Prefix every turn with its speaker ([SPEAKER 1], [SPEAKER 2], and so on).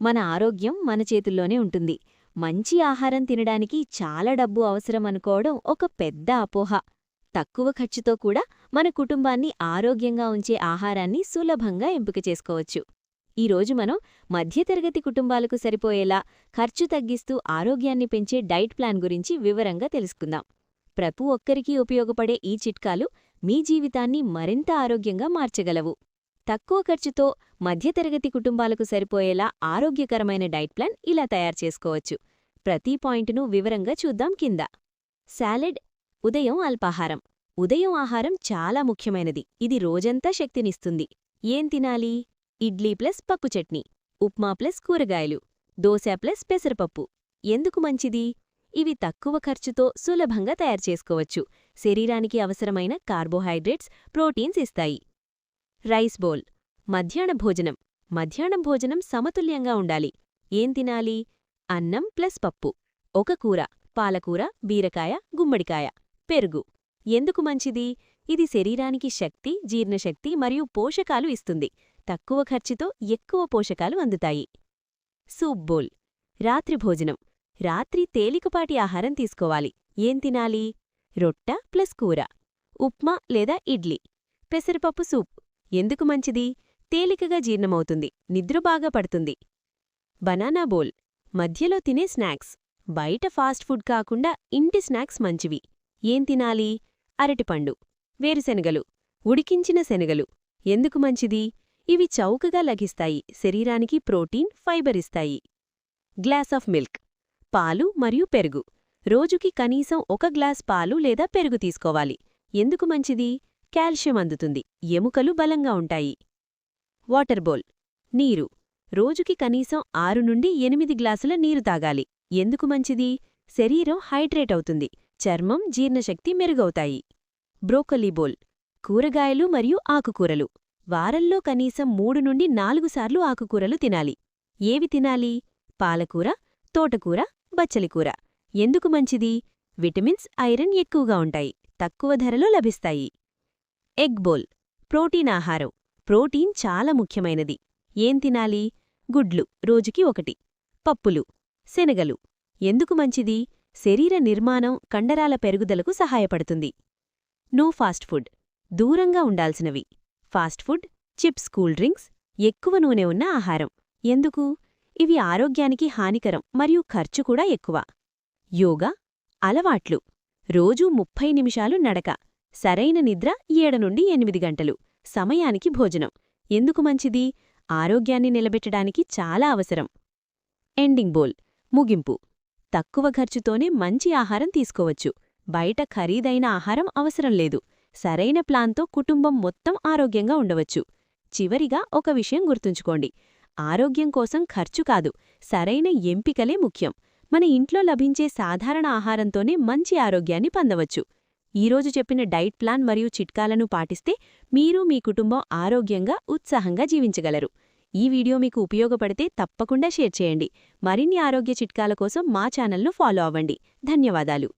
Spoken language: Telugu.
[SPEAKER 1] మన ఆరోగ్యం మన చేతుల్లోనే ఉంటుంది. మంచి ఆహారం తినడానికి చాలా డబ్బు అవసరం అనుకోవడం ఒక పెద్ద అపోహ. తక్కువ ఖర్చుతో కూడా మన కుటుంబాన్ని ఆరోగ్యంగా ఉంచే ఆహారాన్ని సులభంగా ఎంపిక చేసుకోవచ్చు. ఈరోజు మనం మధ్యతరగతి కుటుంబాలకు సరిపోయేలా ఖర్చు తగ్గిస్తూ ఆరోగ్యాన్ని పెంచే డైట్ ప్లాన్ గురించి వివరంగా తెలుసుకుందాం. ప్రతి ఒక్కరికీ ఉపయోగపడే ఈ చిట్కాలు మీ జీవితాన్ని మరింత ఆరోగ్యంగా మార్చగలవు. తక్కువ ఖర్చుతో మధ్యతరగతి కుటుంబాలకు సరిపోయేలా ఆరోగ్యకరమైన డైట్ ప్లాన్ ఇలా తయారు చేసుకోవచ్చు. ప్రతి పాయింట్ను వివరంగా చూద్దాం కింద. సాలెడ్. ఉదయం అల్పాహారం. ఉదయం ఆహారం చాలా ముఖ్యమైనది. ఇది రోజంతా శక్తినిస్తుంది. ఏం తినాలి? ఇడ్లీ ప్లస్ పప్పు చట్నీ, ఉప్మా ప్లస్ కూరగాయలు, దోశ ప్లస్ పెసరపప్పు. ఎందుకు మంచిది? ఇవి తక్కువ ఖర్చుతో సులభంగా తయారు చేసుకోవచ్చు. శరీరానికి అవసరమైన కార్బోహైడ్రేట్స్, ప్రోటీన్స్ ఇస్తాయి. Rice bowl. మధ్యాహ్నం భోజనం సమతుల్యంగా ఉండాలి. ఏం తినాలి? అన్నం ప్లస్ పప్పు, ఒక కూర, పాలకూర, బీరకాయ, గుమ్మడికాయ, పెరుగు. ఎందుకు మంచిది? ఇది శరీరానికి శక్తి, జీర్ణశక్తి మరియు పోషకాలు ఇస్తుంది. తక్కువ ఖర్చుతో ఎక్కువ పోషకాలు అందుతాయి. Soup bowl. రాత్రి భోజనం. రాత్రి తేలికపాటి ఆహారం తీసుకోవాలి. ఏం తినాలి? రొట్ట ప్లస్ కూర, ఉప్మా లేదా ఇడ్లీ, పెసరపప్పు సూప్. ఎందుకు మంచిది? తేలికగా జీర్ణమవుతుంది, నిద్ర బాగా పడుతుంది. Banana bowl. మధ్యలో తినే స్నాక్స్. బయట ఫాస్ట్ ఫుడ్ కాకుండా ఇంటి స్నాక్స్ మంచివి. ఏం తినాలి? అరటిపండు, వేరుశెనగలు, ఉడికించిన శనగలు. ఎందుకు మంచిది? ఇవి చౌకగా లభిస్తాయి, శరీరానికి ప్రోటీన్, ఫైబర్ ఇస్తాయి. Glass of milk. పాలు మరియు పెరుగు. రోజుకి కనీసం 1 గ్లాస్ పాలు లేదా పెరుగు తీసుకోవాలి. ఎందుకు మంచిది? కాల్షియం అందుతుంది, ఎముకలు బలంగా ఉంటాయి. Water bowl. నీరు. రోజుకి కనీసం 6 నుండి 8 గ్లాసుల నీరు తాగాలి. ఎందుకు మంచిది? శరీరం హైడ్రేట్ అవుతుంది, చర్మం, జీర్ణశక్తి మెరుగవుతాయి. Broccoli bowl. కూరగాయలు మరియు ఆకుకూరలు. వారంలో కనీసం 3 నుండి 4 సార్లు ఆకుకూరలు తినాలి. ఏవి తినాలి? పాలకూర, తోటకూర, బచ్చలికూర. ఎందుకు మంచిది? విటమిన్స్, ఐరన్ ఎక్కువగా ఉంటాయి, తక్కువ ధరలో లభిస్తాయి. Egg bowl. ప్రోటీన్ ఆహారం. ప్రోటీన్ చాలా ముఖ్యమైనది. ఏం తినాలి? గుడ్లు, రోజుకి 1. పప్పులు, శనగలు. ఎందుకు మంచిది? శరీర నిర్మాణం, కండరాల పెరుగుదలకు సహాయపడుతుంది. No fast food. దూరంగా ఉండాల్సినవి. Fast food, chips, cool drinks, ఎక్కువ నూనె ఉన్న ఆహారం. ఎందుకు? ఇవి ఆరోగ్యానికి హానికరం మరియు ఖర్చు కూడా ఎక్కువ. యోగా. అలవాట్లు. రోజూ 30 నిమిషాలు నడక. సరైన నిద్ర 7 నుండి 8 గంటలు. సమయానికి భోజనం. ఎందుకు మంచిది? ఆరోగ్యాన్ని నిలబెట్టడానికి చాలా అవసరం. Ending bowl. ముగింపు. తక్కువ ఖర్చుతోనే మంచి ఆహారం తీసుకోవచ్చు. బయట ఖరీదైన ఆహారం అవసరం లేదు. సరైన ప్లాన్తో కుటుంబం మొత్తం ఆరోగ్యంగా ఉండవచ్చు. చివరిగా ఒక విషయం గుర్తుంచుకోండి. ఆరోగ్యం కోసం ఖర్చు కాదు, సరైన ఎంపికలే ముఖ్యం. మన ఇంట్లో లభించే సాధారణ ఆహారంతోనే మంచి ఆరోగ్యాన్ని పొందవచ్చు. ఈరోజు చెప్పిన డైట్ ప్లాన్ మరియు చిట్కాలను పాటిస్తే మీరు మీ కుటుంబం ఆరోగ్యంగా, ఉత్సాహంగా జీవించగలరు. ఈ వీడియో మీకు ఉపయోగపడితే తప్పకుండా షేర్ చేయండి. మరిన్ని ఆరోగ్య చిట్కాల కోసం మా ఛానల్ను ఫాలో అవ్వండి. ధన్యవాదాలు.